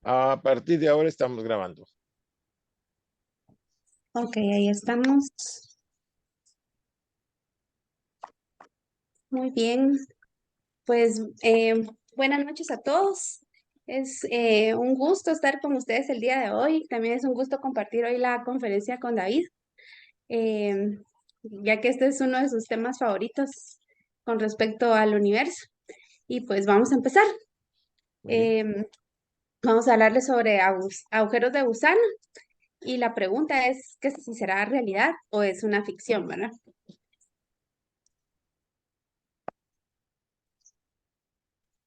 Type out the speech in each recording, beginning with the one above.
A partir de ahora estamos grabando. Ok, ahí estamos. Muy bien. Pues buenas noches a todos. Es un gusto estar con ustedes el día de hoy. También es un gusto compartir hoy la conferencia con David, eh, ya que este es uno de sus temas favoritos con respecto al universo. Y pues vamos a empezar. Muy bien. Em, Vamos a hablarles sobre agujeros de gusano. Y la pregunta es que si será realidad o es una ficción, ¿verdad?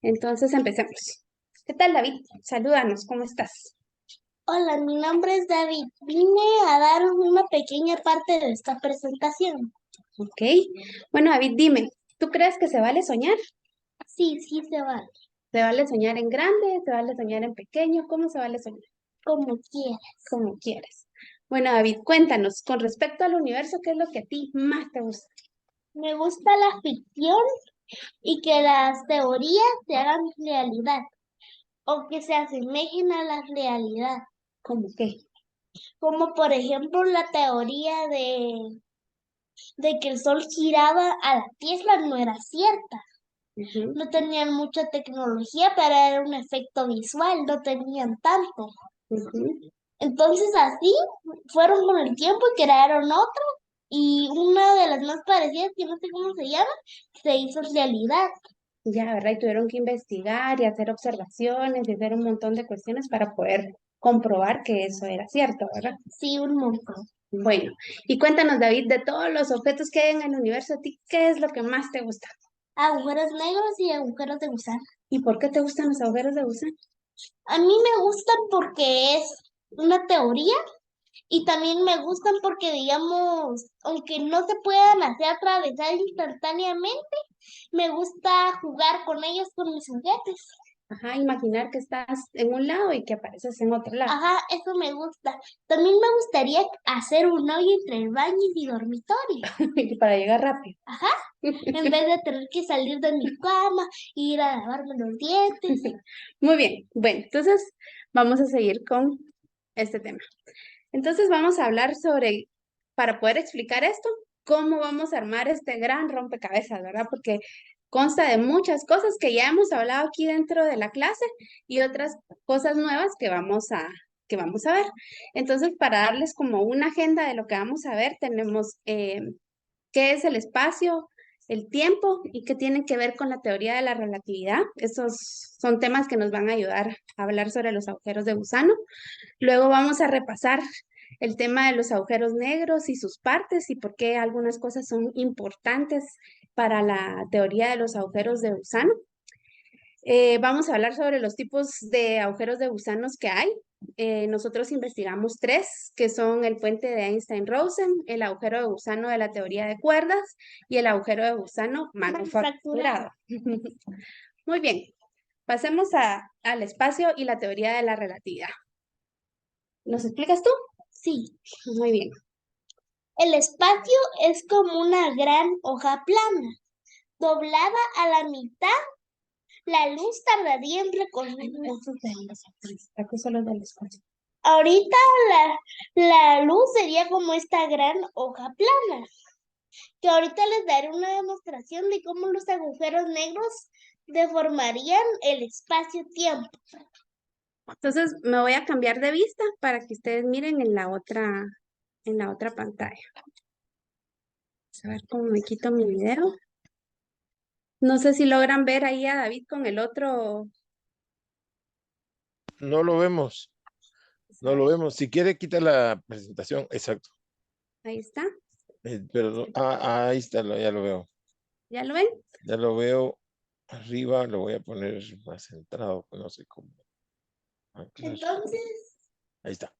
Entonces empecemos. ¿Qué tal, David? Salúdanos, ¿cómo estás? Hola, mi nombre es David. Vine a dar una pequeña parte de esta presentación. Ok. Bueno, David, dime, ¿tú crees que se vale soñar? Sí, sí se vale, ¿Se vale soñar en grande? ¿Se vale soñar en pequeño? ¿Cómo se vale soñar? como quiera. Como quieras. Bueno, David, cuéntanos, con respecto al universo, ¿qué es lo que a ti más te gusta? Me gusta la ficción y que las teorías se hagan realidad o que se asemejen a la realidad. ¿Cómo qué? Como por ejemplo la teoría de que el sol giraba a la Tierra no era cierta. Ujú, No tenían mucha tecnología, pero era un efecto visual, no tenían tanto. ujú. Entonces así fueron con el tiempo y crearon otra y una de las más parecidas, que no sé cómo se llama, se hizo realidad. Ya, ¿verdad? Y tuvieron que investigar y hacer observaciones y hacer un montón de cuestiones para poder comprobar que eso era cierto, ¿verdad? Sí, un montón. Bueno, y cuéntanos, David, de todos los objetos que hay en el universo, ¿a ti qué es lo que más te gusta? Agujeros negros y agujeros de gusano. ¿Y por qué te gustan los agujeros de gusano? A mí me gustan porque es una teoría y también me gustan porque, digamos, aunque no se puedan hacer atravesar instantáneamente, me gusta jugar con ellos con mis juguetes. Ajá, imaginar que estás en un lado y que apareces en otro lado. Ajá, eso me gusta. También me gustaría hacer un hoyo entre el baño y mi dormitorio. Y para llegar rápido. Ajá, en vez de tener que salir de mi cama, ir a lavarme los dientes. Muy bien, bueno, entonces vamos a seguir con este tema. Entonces vamos a hablar sobre, para poder explicar esto, cómo vamos a armar este gran rompecabezas, ¿verdad? Porque consta de muchas cosas que ya hemos hablado aquí dentro de la clase y otras cosas nuevas que vamos a ver. Entonces, para darles como una agenda de lo que vamos a ver, tenemos qué es el espacio, el tiempo y qué tienen que ver con la teoría de la relatividad. Esos son temas que nos van a ayudar a hablar sobre los agujeros de gusano. Luego vamos a repasar el tema de los agujeros negros y sus partes y por qué algunas cosas son importantes para la teoría de los agujeros de gusano. Vamos a hablar sobre los tipos de agujeros de gusanos que hay. Nosotros investigamos tres, que son el puente de Einstein-Rosen, el agujero de gusano de la teoría de cuerdas y el agujero de gusano manufacturado. Muy bien, pasemos al espacio y la teoría de la relatividad. ¿Nos explicas tú? Sí, Muy bien. el espacio es como una gran hoja plana, doblada a la mitad. La luz tardaría en recorrer. Acuso los del espacio. Ahorita la luz sería como esta gran hoja plana, que ahorita les daré una demostración de cómo los agujeros negros deformarían el espacio-tiempo. Entonces me voy a cambiar de vista para que ustedes miren en la otra pantalla. Vamos a ver cómo me quito mi video. No sé si logran ver ahí a David con el otro. No lo vemos. No lo vemos. Si quiere, quita la presentación. Exacto. Ahí está. Pero ahí está, ya lo veo. ¿Ya lo ven? Ya lo veo arriba. Lo voy a poner más centrado. No sé cómo anclar. Entonces, Ahí está.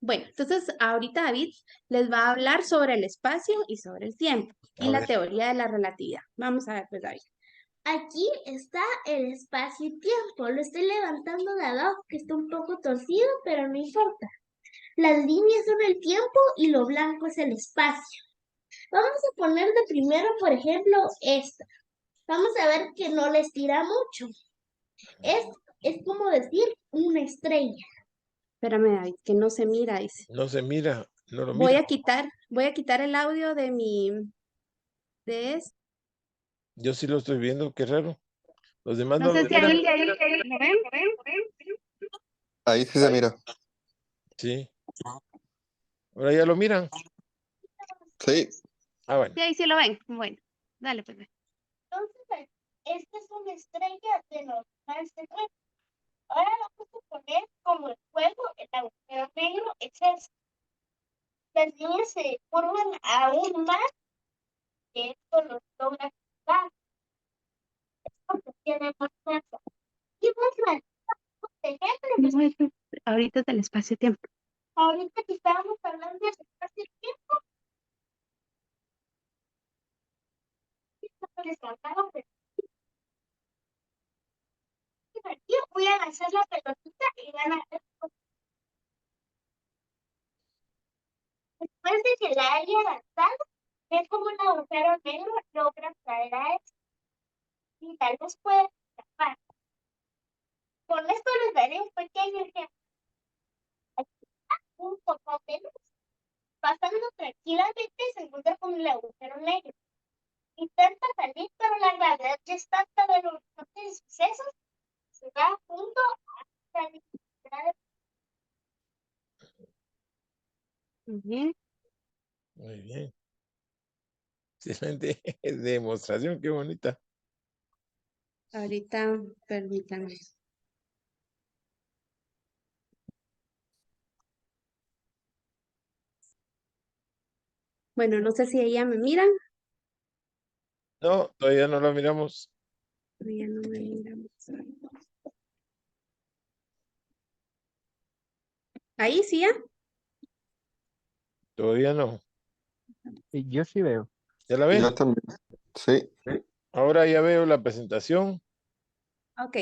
Bueno, entonces ahorita David les va a hablar sobre el espacio y sobre el tiempo y A la ver. teoría de la relatividad. Vamos a ver, pues David. aquí está el espacio y tiempo. Lo estoy levantando de abajo, que está un poco torcido, pero no importa. Las líneas son el tiempo y lo blanco es el espacio. Vamos a poner de primero, por ejemplo, esta. Vamos a ver que no le estira mucho. Es, es como decir una estrella. Espérame, David, que no se mira, dice. No se mira, no lo Voy mira. a quitar el audio de de este. Yo sí lo estoy viendo, qué raro. Los demás No no lo sé si miran. ahí lo ven. Ahí sí se mira. Sí. Ahora ya lo miran. Sí. Ah, bueno. Sí, ahí sí lo ven. Bueno, dale, pues. Entonces, esta es una estrella de los mares de fuego. Ahora vamos a poner como el fuego, el agujero negro es esto. Las líneas se forman aún más que esto los logra quitar. Porque tiene más fuerza. Y pues, por ejemplo, Ahorita es del espacio-tiempo. ahorita que estábamos hablando de espacio-tiempo, les faltaba yo voy a lanzar la pelotita y van a ver. Después de que la haya lanzado, es como un agujero negro logra traer a esto y tal vez puede escapar. Con esto les daré un pequeño ejemplo. Aquí está un foco de luz pasando tranquilamente se encuentra con el agujero negro. Intenta salir, pero la gravedad ya es tanta del horizonte de sucesos, se da a punto a salir. Bien. Muy bien. Excelente demostración, qué bonita. Ahorita, permítanme. Bueno, no sé si ella me miran. No, todavía no lo miramos. Todavía no me miran. Ahí sí, ya. Todavía no. Yo sí veo. ¿Ya la ven? Yo también. Sí. Ahora ya veo la presentación. Ok.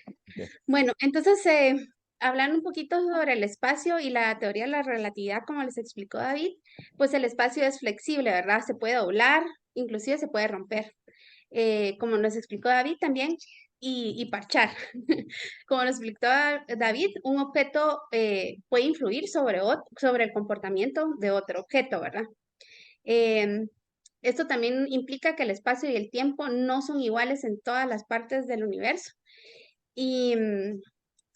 Ok. Bueno, entonces, hablando un poquito sobre el espacio y la teoría de la relatividad, como les explicó David, pues el espacio es flexible, ¿verdad? Se puede doblar, inclusive se puede romper, como nos explicó David también, y parchar. Como nos explicó David, un objeto puede influir sobre el comportamiento de otro objeto, ¿verdad? Em, Esto también implica que el espacio y el tiempo no son iguales en todas las partes del universo. Y,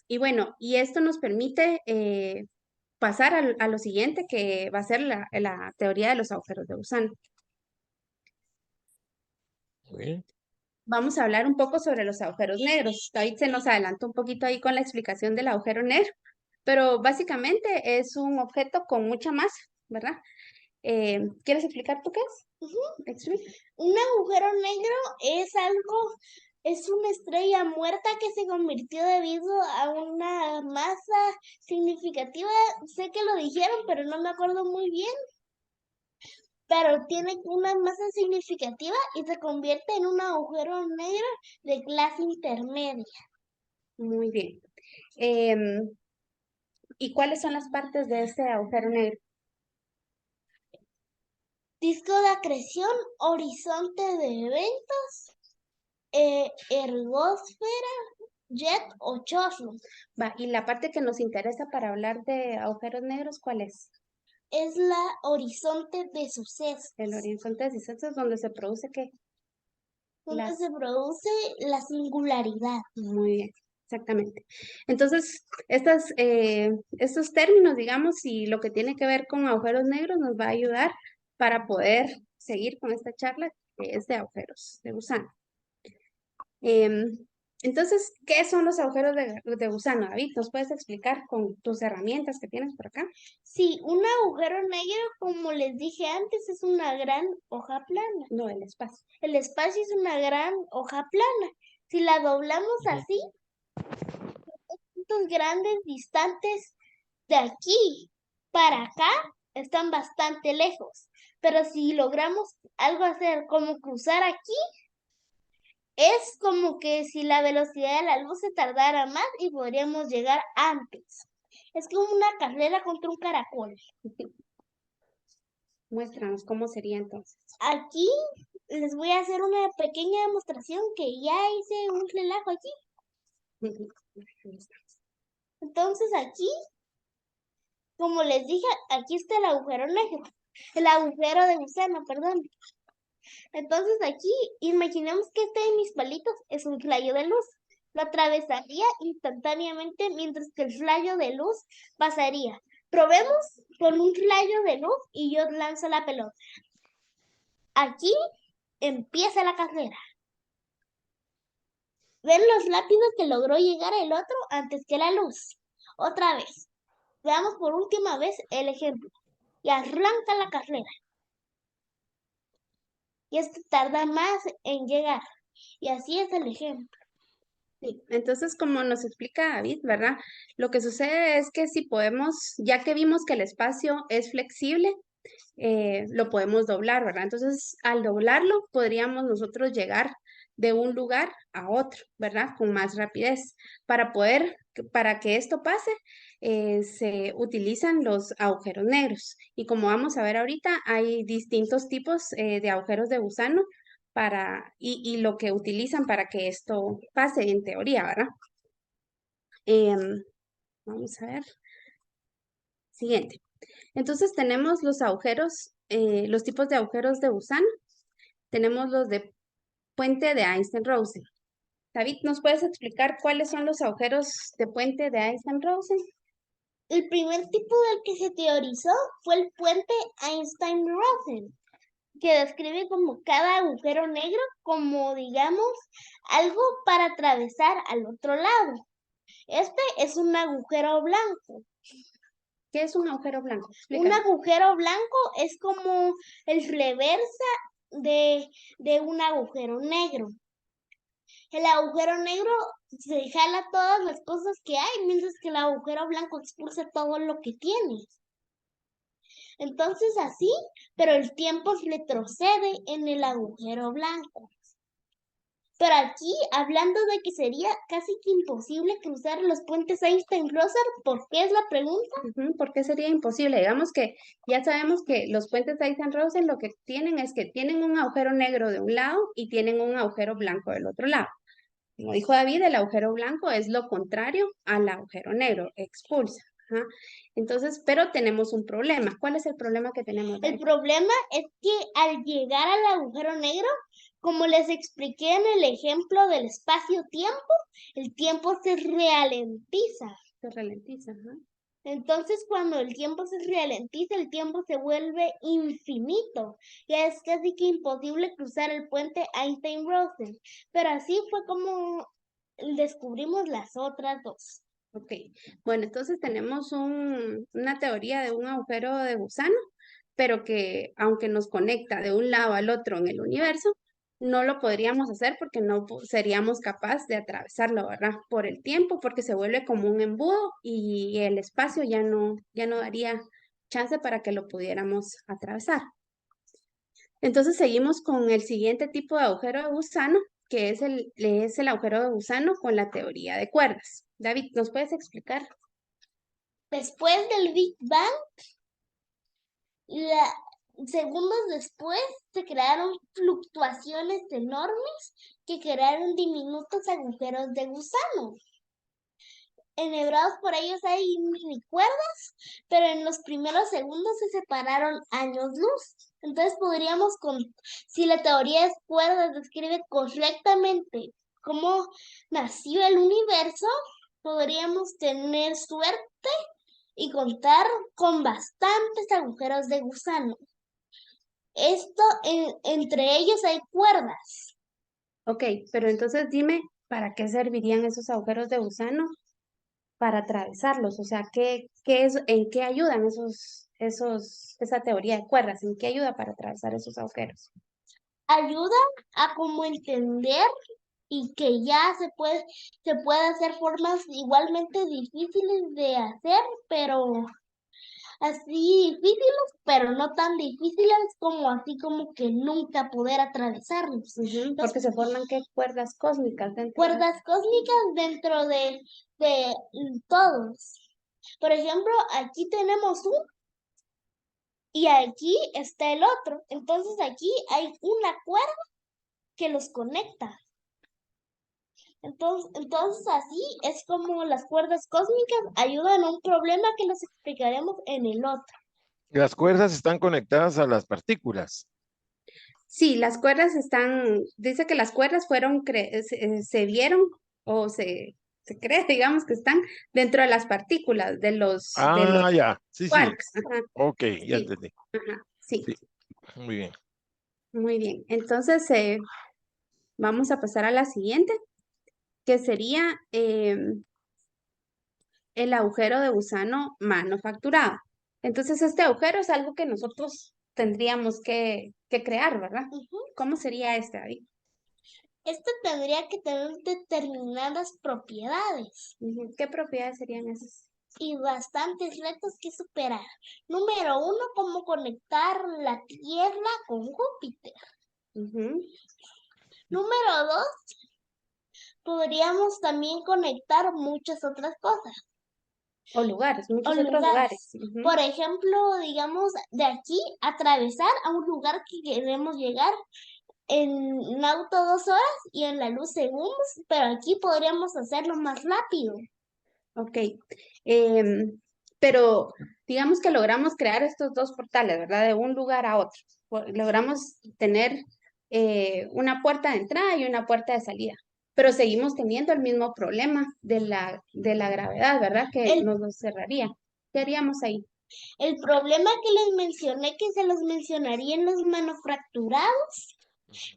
y bueno, y esto nos permite pasar a lo siguiente, que va a ser la teoría de los agujeros de gusano. Muy bien. Vamos a hablar un poco sobre los agujeros negros. David se nos adelantó un poquito ahí con la explicación del agujero negro, pero básicamente es un objeto con mucha masa, ¿verdad? ¿Quieres explicar tú qué es? Explica. Un agujero negro es algo, es una estrella muerta que se convirtió debido a una masa significativa. Sé que lo dijeron, pero no me acuerdo muy bien. Pero tiene una masa significativa y se convierte en un agujero negro de clase intermedia. Muy bien. ¿Y cuáles son las partes de este agujero negro? Disco de acreción, horizonte de eventos, ergósfera, jet o chorro. Va, y la parte que nos interesa para hablar de agujeros negros, ¿cuál es? Es la horizonte de sucesos, El horizonte de sucesos es donde se produce ¿qué? donde se produce la singularidad. Muy bien, exactamente. Entonces, estos términos, digamos, y lo que tiene que ver con agujeros negros nos va a ayudar para poder seguir con esta charla que es de agujeros de gusano. Em, entonces, ¿qué son los agujeros de gusano, David? ¿Nos puedes explicar con tus herramientas que tienes por acá? Sí, un agujero negro, como les dije antes, es una gran hoja plana. No, el espacio. El espacio es una gran hoja plana. Si la doblamos así, puntos grandes distantes de aquí para acá están bastante lejos. Pero si logramos algo hacer como cruzar aquí, es como que si la velocidad de la luz se tardara más y podríamos llegar antes. Es como una carrera contra un caracol. Muéstranos cómo sería entonces. Aquí les voy a hacer una pequeña demostración que ya hice un relajo aquí. Entonces aquí, como les dije, aquí está el agujero negro. El agujero de gusano, perdón. Entonces aquí, imaginemos que este de mis palitos es un rayo de luz. Lo atravesaría instantáneamente mientras que el rayo de luz pasaría. Probemos con un rayo de luz y yo lanzo la pelota. Aquí empieza la carrera. ¿Ven los rápidos que logró llegar el otro antes que la luz? Otra vez. Veamos por última vez el ejemplo. Y arranca la carrera. Y este tarda más en llegar. Y así es el ejemplo. Sí, entonces, como nos explica David, ¿verdad? Lo que sucede es que si podemos, ya que vimos que el espacio es flexible, lo podemos doblar, ¿verdad? Entonces, al doblarlo, podríamos nosotros llegar de un lugar a otro, ¿verdad? Con más rapidez. Para que esto pase, se utilizan los agujeros negros. Y como vamos a ver ahorita, hay distintos tipos de agujeros de gusano y lo que utilizan para que esto pase en teoría, ¿verdad? Vamos a ver. Siguiente. Entonces tenemos los agujeros, los tipos de agujeros de gusano. Tenemos los de puente de Einstein-Rosen. David, ¿nos puedes explicar cuáles son los agujeros de puente de Einstein-Rosen? El primer tipo del que se teorizó fue el puente Einstein-Rosen, que describe como cada agujero negro como, digamos, algo para atravesar al otro lado. Este es un agujero blanco. ¿Qué es un agujero blanco? Un Explícanos. agujero blanco es como el reversa de un agujero negro. El agujero negro se jala todas las cosas que hay, mientras que el agujero blanco expulsa todo lo que tiene. Entonces así, pero el tiempo retrocede en el agujero blanco. Pero aquí, hablando de que sería casi que imposible cruzar los puentes Einstein-Rosen, ¿por qué es la pregunta? ¿Por qué sería imposible? Digamos que ya sabemos que los puentes Einstein-Rosen lo que tienen es que tienen un agujero negro de un lado y tienen un agujero blanco del otro lado. Como dijo David, el agujero blanco es lo contrario al agujero negro, expulsa. Ajá. Entonces, pero tenemos un problema. ¿Cuál es el problema que tenemos, El David? problema es que al llegar al agujero negro, como les expliqué en el ejemplo del espacio-tiempo, el tiempo se ralentiza. Se ralentiza. Ajá. Entonces, cuando el tiempo se ralentiza, el tiempo se vuelve infinito. Y es casi que imposible cruzar el puente Einstein-Rosen. Pero así fue como descubrimos las otras dos. Ok, bueno, entonces tenemos una teoría de un agujero de gusano, pero que aunque nos conecta de un lado al otro en el universo, no lo podríamos hacer porque no seríamos capaces de atravesarlo, ¿verdad? Por el tiempo, porque se vuelve como un embudo y el espacio ya no daría chance para que lo pudiéramos atravesar. Entonces seguimos con el siguiente tipo de agujero de gusano, que es el agujero de gusano con la teoría de cuerdas. David, ¿nos puedes explicar? Después del Big Bang, segundos después se crearon fluctuaciones enormes que crearon diminutos agujeros de gusano. Enhebrados por ellos hay mini cuerdas, pero en los primeros segundos se separaron años luz. Entonces podríamos, si la teoría de cuerdas describe correctamente cómo nació el universo, podríamos tener suerte y contar con bastantes agujeros de gusano. Entre ellos hay cuerdas. Ok, pero entonces dime, ¿para qué servirían esos agujeros de gusano? Para atravesarlos, o sea, ¿en qué ayudan esa teoría de cuerdas? ¿En qué ayuda para atravesar esos agujeros? Ayuda a como entender y que ya se puede hacer formas igualmente difíciles de hacer, pero así difíciles, pero no tan difíciles como así como que nunca poder atravesarlos. Porque se forman ¿qué? Cuerdas cósmicas dentro Cuerdas cósmicas dentro de todos. Por ejemplo, aquí tenemos un y aquí está el otro. Entonces aquí hay una cuerda que los conecta. Entonces así es como las cuerdas cósmicas ayudan a un problema que les explicaremos en el otro. Las cuerdas están conectadas a las partículas. Sí, las cuerdas dice que las cuerdas se vieron o se cree, digamos, que están dentro de las partículas de los Ya. Sí, sí. quarks. Ajá, Ok, ya sí, entendí. ajá, sí, Sí, muy bien. muy bien. Entonces, vamos a pasar a la siguiente, que sería el agujero de gusano manufacturado. Entonces, este agujero es algo que nosotros tendríamos que crear, ¿verdad? ¿Cómo sería este, David? Este tendría que tener determinadas propiedades ¿Qué propiedades serían esas? y bastantes retos que superar. Número 1, cómo conectar la Tierra con Júpiter. Ujú. Número 2, podríamos también conectar muchas otras cosas. O lugares, muchos O otros lugares. Ujú. Por ejemplo, digamos, de aquí atravesar a un lugar que queremos llegar en un auto 2 horas y en la luz segundos, pero aquí podríamos hacerlo más rápido. Ok. Pero digamos que logramos crear estos dos portales, ¿verdad? De un lugar a otro. Logramos tener una puerta de entrada y una puerta de salida. Pero seguimos teniendo el mismo problema de la gravedad, ¿verdad? Que nos lo cerraría. ¿Qué haríamos ahí? El problema que les mencioné, que se los mencionaría en los manufacturados,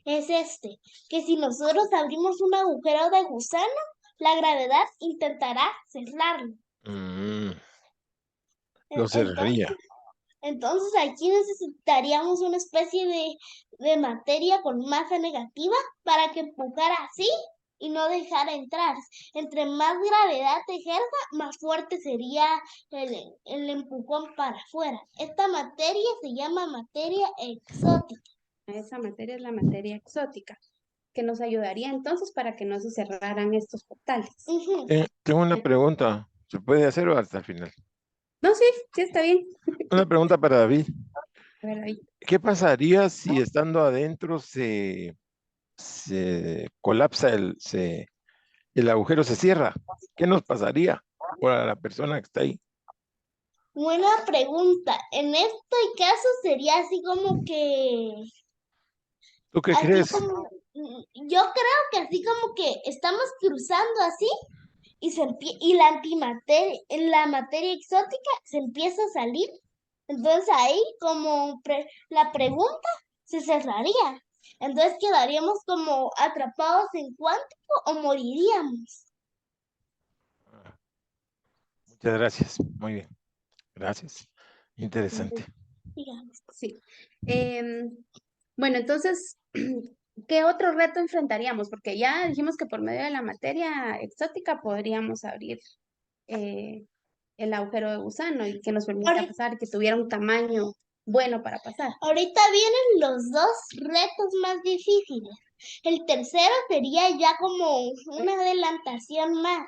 es este, que si nosotros abrimos un agujero de gusano, la gravedad intentará cerrarlo. Lo cerraría. Entonces aquí necesitaríamos una especie de materia con masa negativa para que empujara así y no dejara entrar. Entre más gravedad ejerza, más fuerte sería el empujón para afuera. Esta materia se llama materia exótica. Esa materia es la materia exótica, que nos ayudaría entonces para que no se cerraran estos portales. Tengo una pregunta. ¿Se puede hacer o hasta el final? No, sí, sí está bien. Una pregunta para David. A ver, ahí. ¿Qué pasaría si estando adentro se colapsa el agujero se cierra? ¿Qué nos pasaría para la persona que está ahí? Buena pregunta. En este caso sería así como que... ¿Tú qué Así crees? como... Yo creo que así como que estamos cruzando así y la materia exótica se empieza a salir. Entonces ahí como la pregunta se cerraría. Entonces quedaríamos como atrapados en cuántico o moriríamos. Muchas gracias. Muy bien. Gracias. Interesante. Digamos. Sí. Bueno, entonces, ¿qué otro reto enfrentaríamos? Porque ya dijimos que por medio de la materia exótica podríamos abrir el agujero de gusano y que nos permita pasar, que tuviera un tamaño bueno para pasar. Ahorita vienen los dos retos más difíciles. El tercero sería ya como una adelantación más.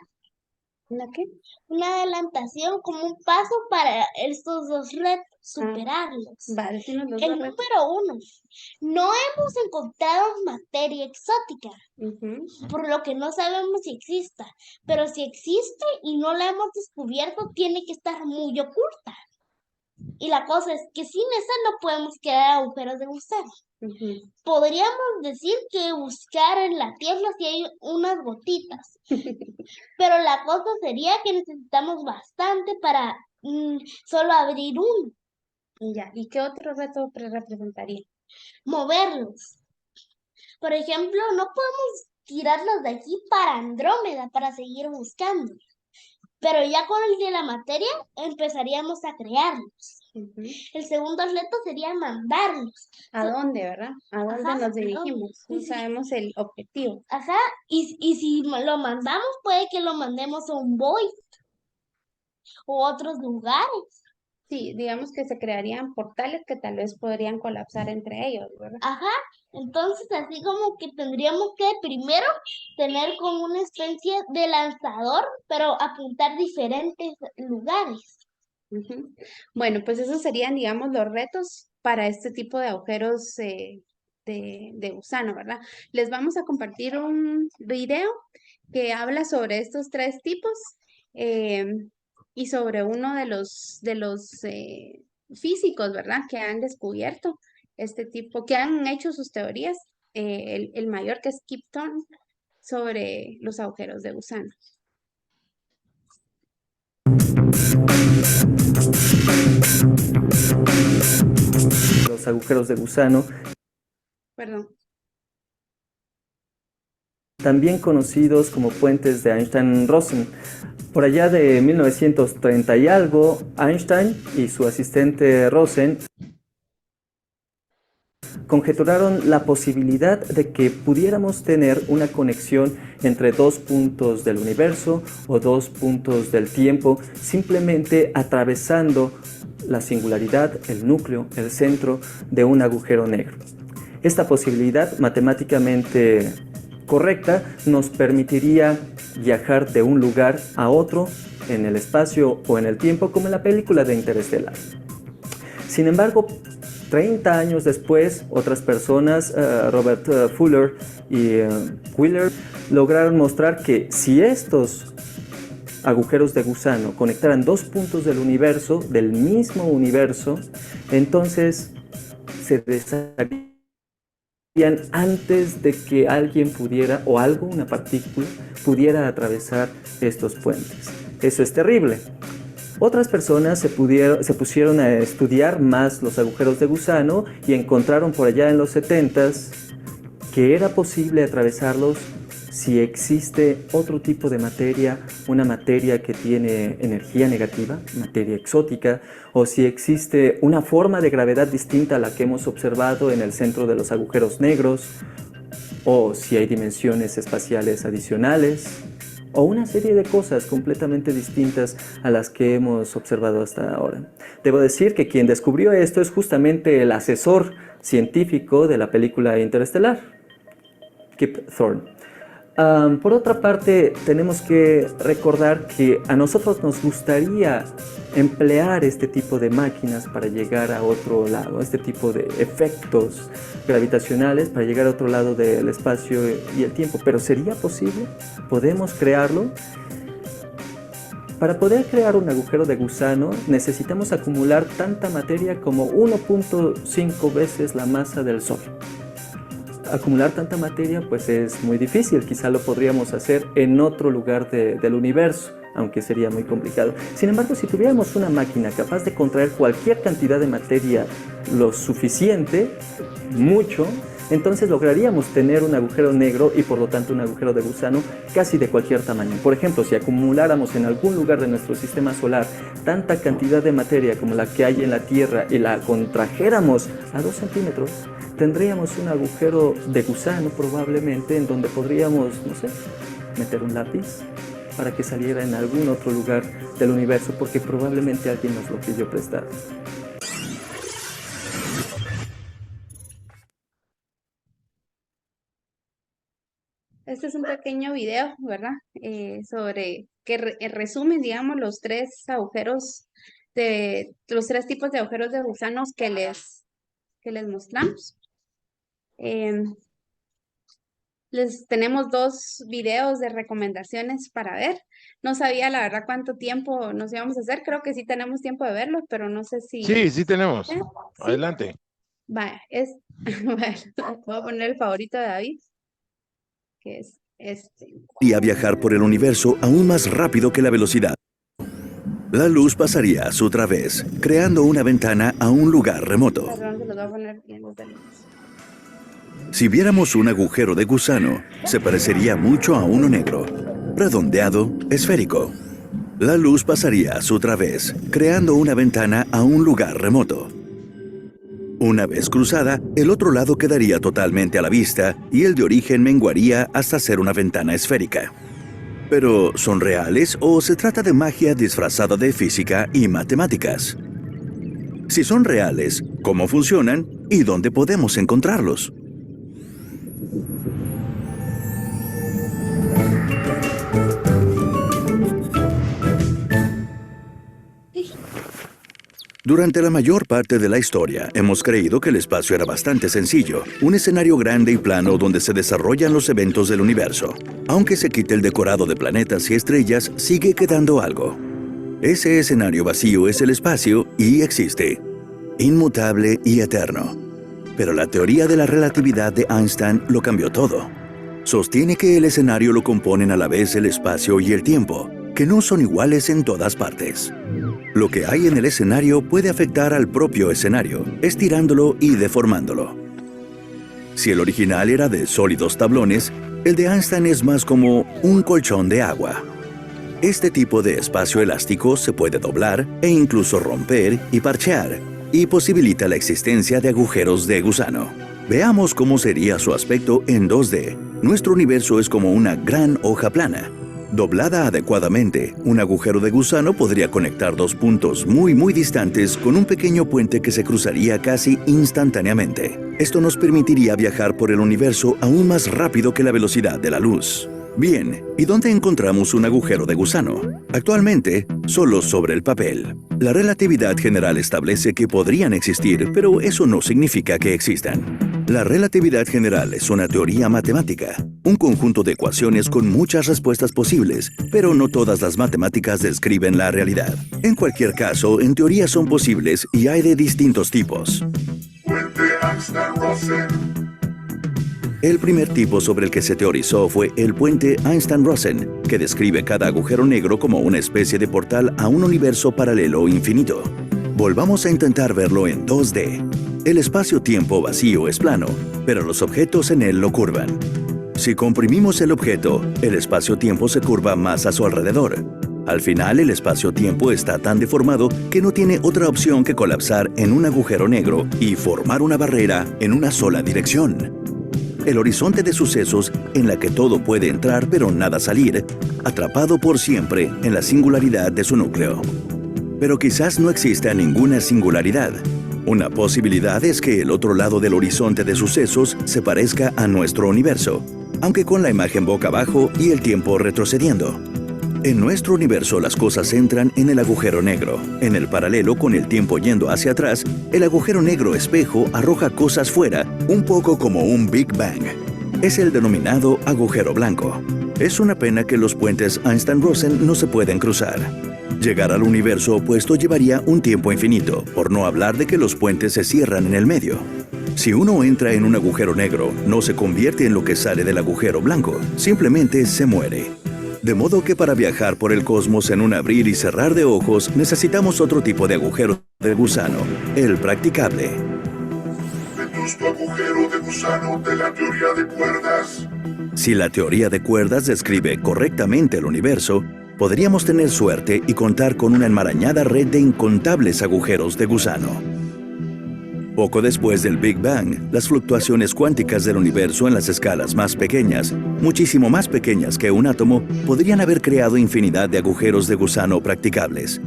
¿Una qué? Una adelantación como un paso para estos dos retos, superarlos. Va, decimos los El dos retos. número 1, no hemos encontrado materia exótica, por lo que no sabemos si exista, pero si existe y no la hemos descubierto, tiene que estar muy oculta. Y la cosa es que sin esa no podemos crear agujeros de gusano. Podríamos decir que buscar en la tierra si hay unas gotitas, pero la cosa sería que necesitamos bastante para solo abrir uno. Ya, ¿y qué otro reto representaría? Moverlos. Por ejemplo, no podemos tirarlos de aquí para Andrómeda para seguir buscando. Pero ya con el de la materia empezaríamos a crearlos. El segundo reto sería mandarlos. ¿A dónde, verdad? ¿A dónde nos dirigimos? No Sí. sabemos el objetivo. Ajá, y si lo mandamos, puede que lo mandemos a un void o otros lugares. Sí, digamos que se crearían portales que tal vez podrían colapsar entre ellos, ¿verdad? Ajá, entonces así como que tendríamos que primero tener como una especie de lanzador, pero apuntar diferentes lugares. Bueno, pues esos serían, digamos, los retos para este tipo de agujeros de gusano, ¿verdad? Les vamos a compartir un video que habla sobre estos tres tipos y sobre uno de los físicos, ¿verdad? Que han descubierto este tipo, que han hecho sus teorías, el mayor que es Kip Thorne, sobre los agujeros de gusano. Los agujeros de gusano, Perdón. también conocidos como puentes de Einstein-Rosen. Por allá de 1930 y algo, Einstein y su asistente Rosen conjeturaron la posibilidad de que pudiéramos tener una conexión entre dos puntos del universo o dos puntos del tiempo, simplemente atravesando la singularidad, el núcleo, el centro de un agujero negro. Esta posibilidad matemáticamente correcta nos permitiría viajar de un lugar a otro en el espacio o en el tiempo, como en la película de Interestelar. Sin embargo, 30 años después, otras personas, Robert Fuller y Wheeler, lograron mostrar que si estos agujeros de gusano conectaran dos puntos del universo, del mismo universo, entonces se desharían antes de que alguien pudiera, o algo, una partícula, pudiera atravesar estos puentes. Eso es terrible. Otras personas se pusieron a estudiar más los agujeros de gusano y encontraron por allá en los 70s que era posible atravesarlos si existe otro tipo de materia, una materia que tiene energía negativa, materia exótica, o si existe una forma de gravedad distinta a la que hemos observado en el centro de los agujeros negros, o si hay dimensiones espaciales adicionales, o una serie de cosas completamente distintas a las que hemos observado hasta ahora. Debo decir que quien descubrió esto es justamente el asesor científico de la película Interestelar, Kip Thorne. Por otra parte, tenemos que recordar que a nosotros nos gustaría emplear este tipo de máquinas para llegar a otro lado, este tipo de efectos gravitacionales para llegar a otro lado del espacio y el tiempo. ¿Pero sería posible? ¿Podemos crearlo? Para poder crear un agujero de gusano necesitamos acumular tanta materia como 1.5 veces la masa del Sol. Acumular tanta materia pues es muy difícil, quizá lo podríamos hacer en otro lugar del universo, aunque sería muy complicado. Sin embargo, si tuviéramos una máquina capaz de contraer cualquier cantidad de materia lo suficiente, mucho, entonces lograríamos tener un agujero negro y por lo tanto un agujero de gusano casi de cualquier tamaño. Por ejemplo, si acumuláramos en algún lugar de nuestro sistema solar tanta cantidad de materia como la que hay en la Tierra y la contrajéramos a 2 centímetros, tendríamos un agujero de gusano probablemente en donde podríamos, no sé, meter un lápiz para que saliera en algún otro lugar del universo, porque probablemente alguien nos lo pidió prestado. Este es un pequeño video, ¿verdad? Sobre que resumen, digamos, los tres tipos de agujeros de gusanos que les mostramos. Les tenemos 2 videos de recomendaciones para ver. No sabía la verdad cuánto tiempo nos íbamos a hacer. Creo que sí tenemos tiempo de verlos, pero no sé si... Sí, sí tenemos. ¿Sí? Adelante. Vaya, bueno, voy a poner el favorito de David, que es este. Y a viajar por el universo aún más rápido que la velocidad. La luz pasaría a su través, creando una ventana a un lugar remoto. Perdón, se los voy a poner bien desde el inicio. Si viéramos un agujero de gusano, se parecería mucho a uno negro, redondeado, esférico. La luz pasaría a su través, creando una ventana a un lugar remoto. Una vez cruzada, el otro lado quedaría totalmente a la vista y el de origen menguaría hasta ser una ventana esférica. ¿Pero son reales o se trata de magia disfrazada de física y matemáticas? Si son reales, ¿cómo funcionan y dónde podemos encontrarlos? Durante la mayor parte de la historia, hemos creído que el espacio era bastante sencillo, un escenario grande y plano donde se desarrollan los eventos del universo. Aunque se quite el decorado de planetas y estrellas, sigue quedando algo. Ese escenario vacío es el espacio y existe, inmutable y eterno. Pero la teoría de la relatividad de Einstein lo cambió todo. Sostiene que el escenario lo componen a la vez el espacio y el tiempo, que no son iguales en todas partes. Lo que hay en el escenario puede afectar al propio escenario, estirándolo y deformándolo. Si el original era de sólidos tablones, el de Einstein es más como un colchón de agua. Este tipo de espacio elástico se puede doblar e incluso romper y parchear, y posibilita la existencia de agujeros de gusano. Veamos cómo sería su aspecto en 2D. Nuestro universo es como una gran hoja plana. Doblada adecuadamente, un agujero de gusano podría conectar dos puntos muy distantes con un pequeño puente que se cruzaría casi instantáneamente. Esto nos permitiría viajar por el universo aún más rápido que la velocidad de la luz. Bien, ¿y dónde encontramos un agujero de gusano? Actualmente, solo sobre el papel. La relatividad general establece que podrían existir, pero eso no significa que existan. La relatividad general es una teoría matemática, un conjunto de ecuaciones con muchas respuestas posibles, pero no todas las matemáticas describen la realidad. En cualquier caso, en teoría son posibles y hay de distintos tipos. El primer tipo sobre el que se teorizó fue el puente Einstein-Rosen, que describe cada agujero negro como una especie de portal a un universo paralelo infinito. Volvamos a intentar verlo en 2D. El espacio-tiempo vacío es plano, pero los objetos en él lo curvan. Si comprimimos el objeto, el espacio-tiempo se curva más a su alrededor. Al final, el espacio-tiempo está tan deformado que no tiene otra opción que colapsar en un agujero negro y formar una barrera en una sola dirección. El horizonte de sucesos en la que todo puede entrar pero nada salir, atrapado por siempre en la singularidad de su núcleo. Pero quizás no exista ninguna singularidad. Una posibilidad es que el otro lado del horizonte de sucesos se parezca a nuestro universo, aunque con la imagen boca abajo y el tiempo retrocediendo. En nuestro universo las cosas entran en el agujero negro. En el paralelo con el tiempo yendo hacia atrás, el agujero negro espejo arroja cosas fuera, un poco como un Big Bang. Es el denominado agujero blanco. Es una pena que los puentes Einstein-Rosen no se pueden cruzar. Llegar al universo opuesto llevaría un tiempo infinito, por no hablar de que los puentes se cierran en el medio. Si uno entra en un agujero negro, no se convierte en lo que sale del agujero blanco, simplemente se muere. De modo que para viajar por el cosmos en un abrir y cerrar de ojos, necesitamos otro tipo de agujero de gusano, el practicable. Deduzco agujero de gusano de la teoría de cuerdas. Si la teoría de cuerdas describe correctamente el universo, podríamos tener suerte y contar con una enmarañada red de incontables agujeros de gusano. Poco después del Big Bang, las fluctuaciones cuánticas del universo en las escalas más pequeñas, muchísimo más pequeñas que un átomo, podrían haber creado infinidad de agujeros de gusano practicables.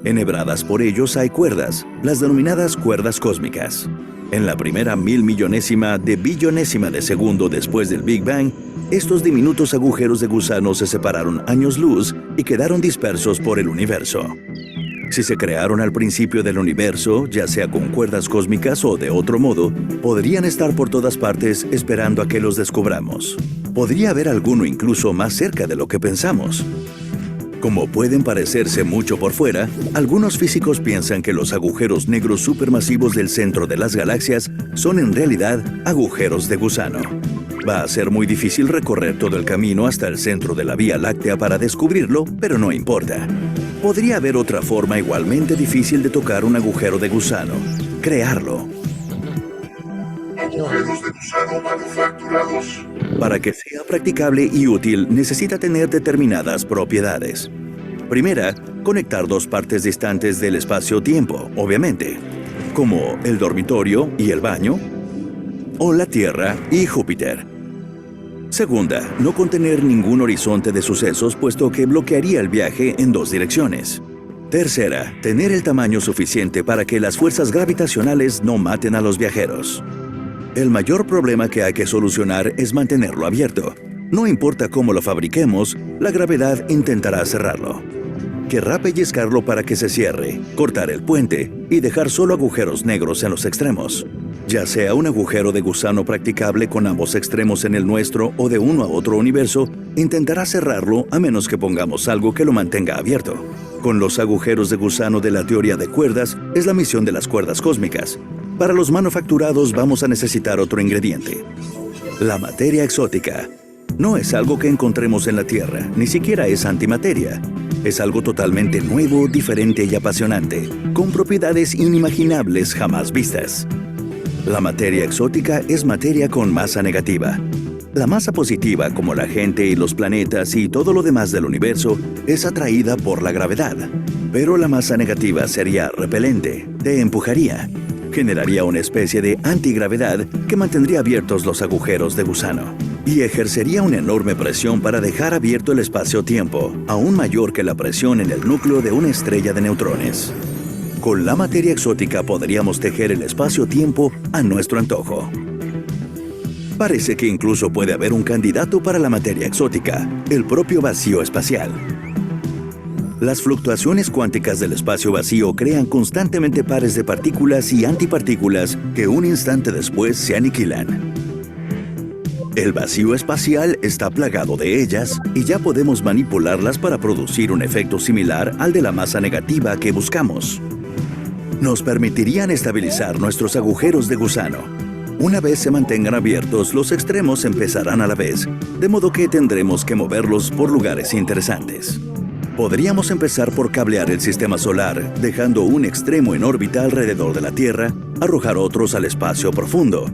Enhebradas por ellos hay cuerdas, las denominadas cuerdas cósmicas. En la primera 1000.000.000ª de billonésima de segundo después del Big Bang, estos diminutos agujeros de gusano se separaron años luz y quedaron dispersos por el universo. Si se crearon al principio del universo, ya sea con cuerdas cósmicas o de otro modo, podrían estar por todas partes esperando a que los descubramos. Podría haber alguno incluso más cerca de lo que pensamos. Como pueden parecerse mucho por fuera, algunos físicos piensan que los agujeros negros supermasivos del centro de las galaxias son en realidad agujeros de gusano. Va a ser muy difícil recorrer todo el camino hasta el centro de la Vía Láctea para descubrirlo, pero no importa. Podría haber otra forma igualmente difícil de tocar un agujero de gusano: crearlo. Agujeros de gusano manufacturados. Para que sea practicable y útil, necesita tener determinadas propiedades. Primera, conectar dos partes distantes del espacio-tiempo, obviamente, como el dormitorio y el baño, o la Tierra y Júpiter. Segunda, no contener ningún horizonte de sucesos, puesto que bloquearía el viaje en dos direcciones. Tercera, tener el tamaño suficiente para que las fuerzas gravitacionales no maten a los viajeros. El mayor problema que hay que solucionar es mantenerlo abierto. No importa cómo lo fabriquemos, la gravedad intentará cerrarlo. Querrá pellizcarlo para que se cierre, cortar el puente y dejar solo agujeros negros en los extremos. Ya sea un agujero de gusano practicable con ambos extremos en el nuestro o de uno a otro universo, intentará cerrarlo a menos que pongamos algo que lo mantenga abierto. Con los agujeros de gusano de la teoría de cuerdas, es la misión de las cuerdas cósmicas. Para los manufacturados vamos a necesitar otro ingrediente: la materia exótica. No es algo que encontremos en la Tierra, ni siquiera es antimateria. Es algo totalmente nuevo, diferente y apasionante, con propiedades inimaginables jamás vistas. La materia exótica es materia con masa negativa. La masa positiva, como la gente y los planetas y todo lo demás del universo, es atraída por la gravedad. Pero la masa negativa sería repelente, te empujaría. Generaría una especie de antigravedad que mantendría abiertos los agujeros de gusano. Y ejercería una enorme presión para dejar abierto el espacio-tiempo, aún mayor que la presión en el núcleo de una estrella de neutrones. Con la materia exótica podríamos tejer el espacio-tiempo a nuestro antojo. Parece que incluso puede haber un candidato para la materia exótica, el propio vacío espacial. Las fluctuaciones cuánticas del espacio vacío crean constantemente pares de partículas y antipartículas que un instante después se aniquilan. El vacío espacial está plagado de ellas y ya podemos manipularlas para producir un efecto similar al de la masa negativa que buscamos. Nos permitirían estabilizar nuestros agujeros de gusano. Una vez se mantengan abiertos, los extremos empezarán a la vez, de modo que tendremos que moverlos por lugares interesantes. Podríamos empezar por cablear el sistema solar, dejando un extremo en órbita alrededor de la Tierra, arrojar otros al espacio profundo.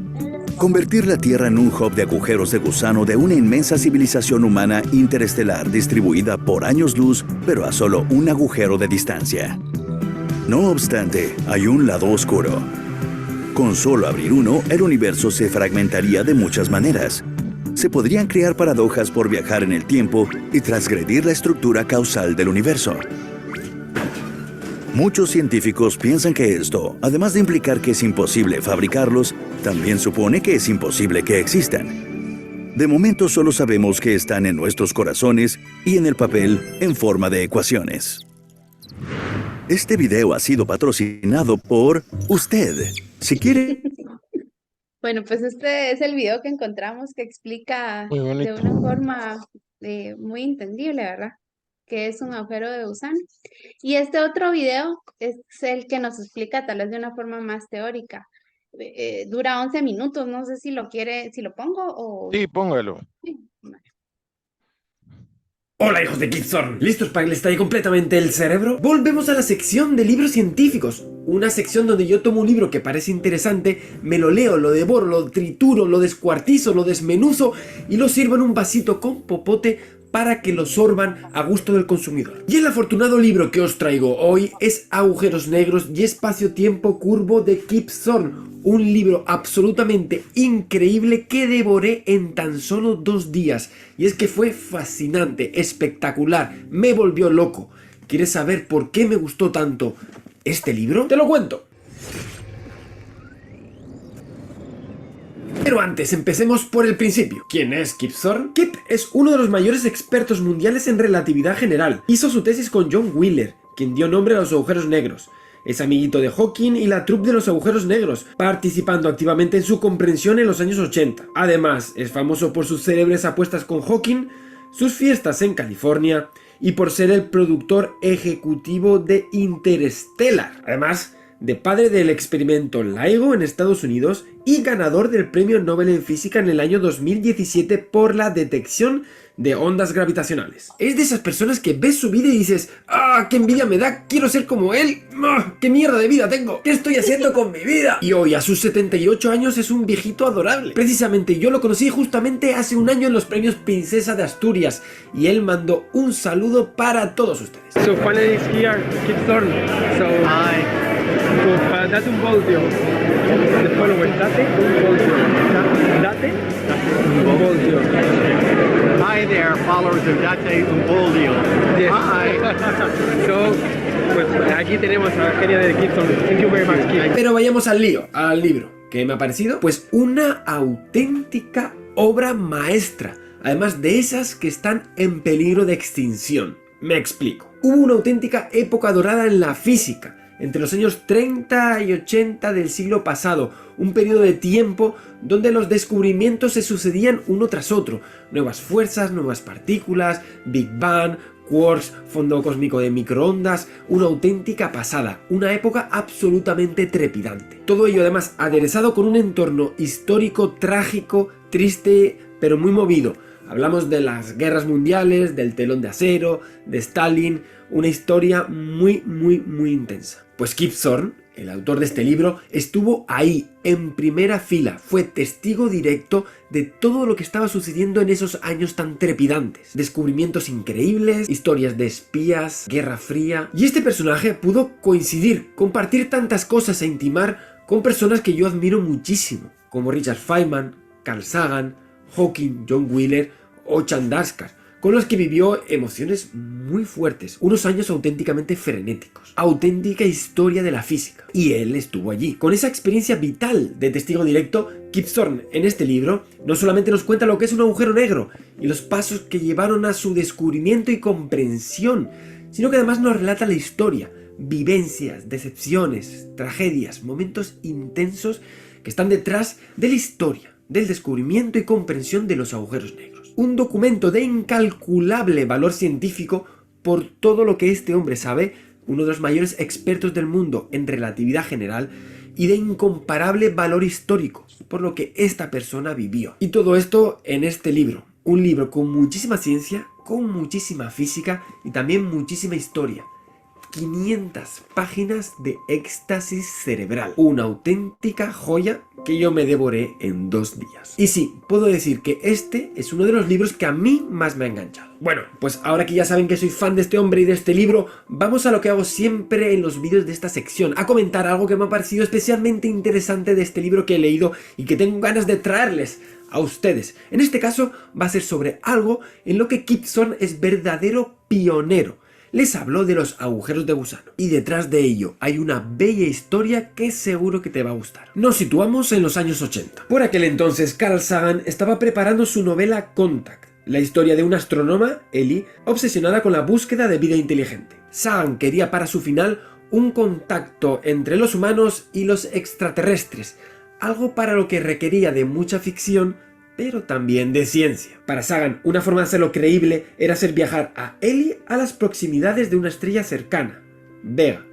Convertir la Tierra en un hub de agujeros de gusano de una inmensa civilización humana interestelar distribuida por años luz, pero a solo un agujero de distancia. No obstante, hay un lado oscuro. Con solo abrir uno, el universo se fragmentaría de muchas maneras. Se podrían crear paradojas por viajar en el tiempo y transgredir la estructura causal del universo. Muchos científicos piensan que esto, además de implicar que es imposible fabricarlos, también supone que es imposible que existan. De momento solo sabemos que están en nuestros corazones y en el papel en forma de ecuaciones. Este video ha sido patrocinado por usted. Si quiere... Bueno, pues este es el video que encontramos que explica Muy de bonito. una forma muy entendible, ¿verdad? Que es un agujero de gusano. Y este otro video es el que nos explica tal vez de una forma más teórica. Dura 11 minutos, no sé si lo pongo o... Sí, póngalo. Sí, vale. Hola hijos de Kip Thorne, ¿listos para que les estalle completamente el cerebro? Volvemos a la sección de libros científicos. Una sección donde yo tomo un libro que parece interesante, me lo leo, lo devoro, lo trituro, lo descuartizo, lo desmenuzo y lo sirvo en un vasito con popote para que lo sorban a gusto del consumidor. Y el afortunado libro que os traigo hoy es Agujeros Negros y Espacio-Tiempo Curvo de Kip Thorne. Un libro absolutamente increíble que devoré en tan solo 2 días. Y es que fue fascinante, espectacular, me volvió loco. ¿Quieres saber por qué me gustó tanto este libro? Te lo cuento. Pero antes, empecemos por el principio. ¿Quién es Kip Thorne? Kip es uno de los mayores expertos mundiales en relatividad general. Hizo su tesis con John Wheeler, quien dio nombre a los agujeros negros. Es amiguito de Hawking y la troupe de los agujeros negros, participando activamente en su comprensión en los años 80. Además, es famoso por sus célebres apuestas con Hawking, sus fiestas en California y por ser el productor ejecutivo de Interstellar. Además, de padre del experimento LIGO en Estados Unidos y ganador del Premio Nobel en Física en el año 2017 por la detección de ondas gravitacionales. Es de esas personas que ves su vida y dices: ¡ah, qué envidia me da! ¡Quiero ser como él! ¡Ah, qué mierda de vida tengo! ¿Qué estoy haciendo con mi vida? Y hoy, a sus 78 años, es un viejito adorable. Precisamente yo lo conocí justamente hace un año en los premios Princesa de Asturias y él mandó un saludo para todos ustedes. So finally it's here, Kip Thorne. So date un voltio. The following, date un voltio. Date un voltio. Hi there, followers of Date Umboldio. Yes. Hi. So, pues aquí tenemos a la genia de Kip Thorne. Thank you very much, Kip. Pero vayamos al lío, al libro. ¿Qué me ha parecido? Pues una auténtica obra maestra. Además de esas que están en peligro de extinción. Me explico. Hubo una auténtica época dorada en la física, entre los años 30 y 80 del siglo pasado, un periodo de tiempo donde los descubrimientos se sucedían uno tras otro, nuevas fuerzas, nuevas partículas, Big Bang, quarks, fondo cósmico de microondas, una auténtica pasada, una época absolutamente trepidante. Todo ello además aderezado con un entorno histórico trágico, triste, pero muy movido. Hablamos de las guerras mundiales, del telón de acero, de Stalin, una historia muy intensa. Pues Kip Thorne, el autor de este libro, estuvo ahí, en primera fila, fue testigo directo de todo lo que estaba sucediendo en esos años tan trepidantes. Descubrimientos increíbles, historias de espías, Guerra Fría... Y este personaje pudo coincidir, compartir tantas cosas e intimar con personas que yo admiro muchísimo, como Richard Feynman, Carl Sagan, Hawking, John Wheeler o Chandrasekhar, con los que vivió emociones muy fuertes, unos años auténticamente frenéticos, auténtica historia de la física. Y él estuvo allí. Con esa experiencia vital de testigo directo, Kip Thorne en este libro no solamente nos cuenta lo que es un agujero negro y los pasos que llevaron a su descubrimiento y comprensión, sino que además nos relata la historia, vivencias, decepciones, tragedias, momentos intensos que están detrás de la historia, del descubrimiento y comprensión de los agujeros negros. Un documento de incalculable valor científico por todo lo que este hombre sabe, uno de los mayores expertos del mundo en relatividad general, y de incomparable valor histórico por lo que esta persona vivió. Y todo esto en este libro, un libro con muchísima ciencia, con muchísima física y también muchísima historia. 500 páginas de éxtasis cerebral. Una auténtica joya que yo me devoré en 2 días. Y sí, puedo decir que este es uno de los libros que a mí más me ha enganchado. Bueno, pues ahora que ya saben que soy fan de este hombre y de este libro, vamos a lo que hago siempre en los vídeos de esta sección, a comentar algo que me ha parecido especialmente interesante de este libro que he leído y que tengo ganas de traerles a ustedes. En este caso va a ser sobre algo en lo que Kip Thorne es verdadero pionero. Les hablo de los agujeros de gusano, y detrás de ello hay una bella historia que seguro que te va a gustar. Nos situamos en los años 80. Por aquel entonces Carl Sagan estaba preparando su novela Contact, la historia de una astrónoma, Ellie, obsesionada con la búsqueda de vida inteligente. Sagan quería para su final un contacto entre los humanos y los extraterrestres, algo para lo que requería de mucha ficción, pero también de ciencia. Para Sagan, una forma de hacerlo creíble era hacer viajar a Ellie a las proximidades de una estrella cercana, Vega,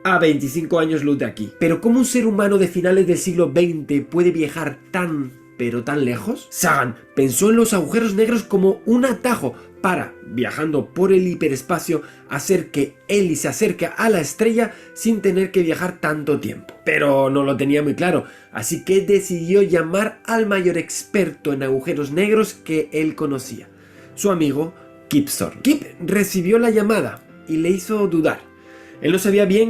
a 25 años luz de aquí. Pero ¿cómo un ser humano de finales del siglo XX puede viajar pero tan lejos? Sagan pensó en los agujeros negros como un atajo para, viajando por el hiperespacio, hacer que Ellie se acerque a la estrella sin tener que viajar tanto tiempo. Pero no lo tenía muy claro, así que decidió llamar al mayor experto en agujeros negros que él conocía, su amigo Kip Thorne. Kip recibió la llamada y le hizo dudar. Él no sabía bien